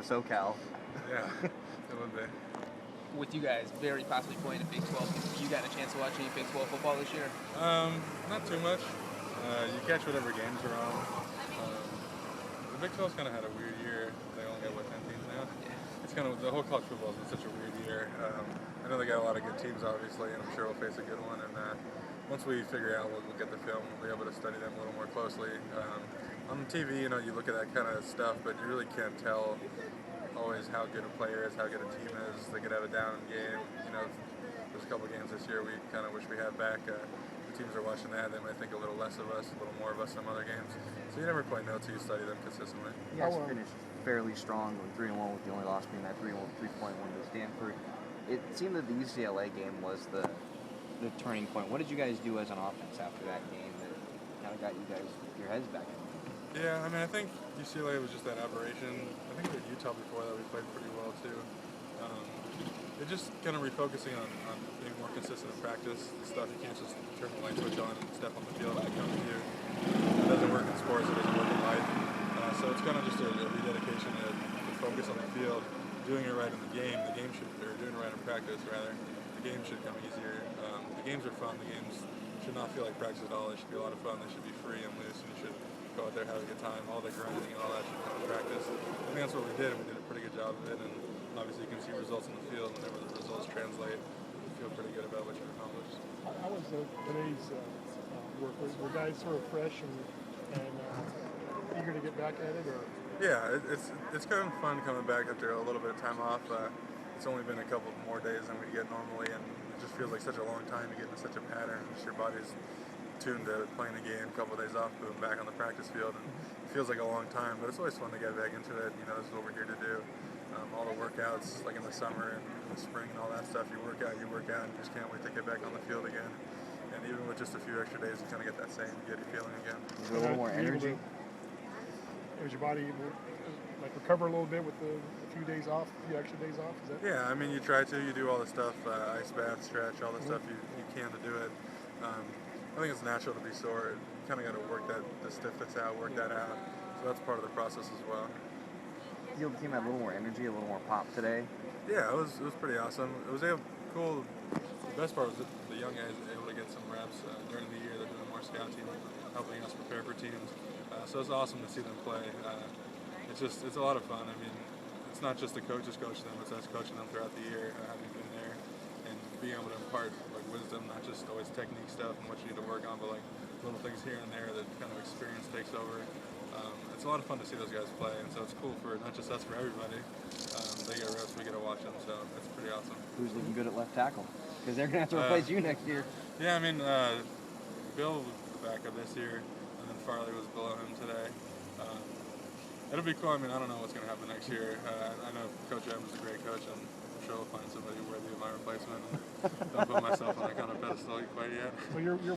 to SoCal. Yeah, it would be. With you guys very possibly playing in Big 12, have you gotten a chance to watch any Big 12 football this year? Not too much. You catch whatever games are on. The Big 12's kind of had a weird year. They only got, 10 teams now? It's kind of, the whole college football has been such a weird year. I know they got a lot of good teams, obviously, and I'm sure we'll face a good one. And once we figure out, we'll get the film, we'll be able to study them a little more closely. On TV, you look at that kind of stuff, but you really can't tell always how good a player is, how good a team is. They could have a down game. There's a couple games this year we kind of wish we had back. The teams are watching that, they might think a little less of us, a little more of us some other games. So you never quite know until you study them consistently. You guys finished fairly strong, going 3-1 with the only loss being that 3-point win to Stanford. It seemed that the UCLA game was the turning point. What did you guys do as an offense after that game that kind of got you guys your heads back in? Yeah, I think UCLA was just that aberration. I think with Utah before that we played pretty well too. They're just kind of refocusing on being more consistent in practice. The stuff you can't just turn the light switch on and step on the field and it comes to you. It doesn't work in sports, it doesn't work in life. So it's kind of just a rededication to focus on the field, doing it right in the game. Or doing it right in practice rather. The game should come easier. The games are fun. The games should not feel like practice at all. They should be a lot of fun. They should be free and loose, and you should go out there, have a good time. All the grinding and all that should come in practice. I think that's what we did, and we did a pretty good job of it. And obviously, you can see results in the field, and whenever the results translate, you feel pretty good about what you've accomplished. How was today's work? Were guys sort of fresh and eager to get back at it, or? Yeah, it's kind of fun coming back after a little bit of time off. It's only been a couple more days than we get normally, and it just feels like such a long time to get into such a pattern. Just your body's tuned to playing the game, a couple of days off, boom, back on the practice field, and it feels like a long time, but it's always fun to get back into it. This is what we're here to do. All the workouts, like in the summer and in the spring and all that stuff, you work out, and you just can't wait to get back on the field again. And even with just a few extra days, you kind of get that same giddy feeling again. A little more energy. Was your body recover a little bit with a few days off, a few extra days off? Is that? Yeah, you try to. You do all the stuff, ice bath, stretch, all the stuff you can to do it. I think it's natural to be sore. You kind of got to work the stiffness out, work that out. So that's part of the process as well. You feel the team had a little more energy, a little more pop today? Yeah, it was pretty awesome. It was cool. The best part was that the young guys were able to get some reps during the year. They're doing more scout team, helping us prepare for teams. So it's awesome to see them play. It's a lot of fun. It's not just the coaches coaching them, it's us coaching them throughout the year, having been there, and being able to impart wisdom, not just always technique stuff and what you need to work on, but little things here and there that kind of experience takes over. It's a lot of fun to see those guys play, and so it's cool for not just us, for everybody. They get reps, we get to watch them, so it's pretty awesome. Who's looking good at left tackle? Because they're going to have to replace you next year. Yeah, Bill was the backup this year, and then Farley was below him today. It'll be cool. I don't know what's going to happen next year. I know Coach Evans is a great coach, and I'm sure we'll find somebody worthy of my replacement. Don't put myself on that kind of pedestal quite yet. So you're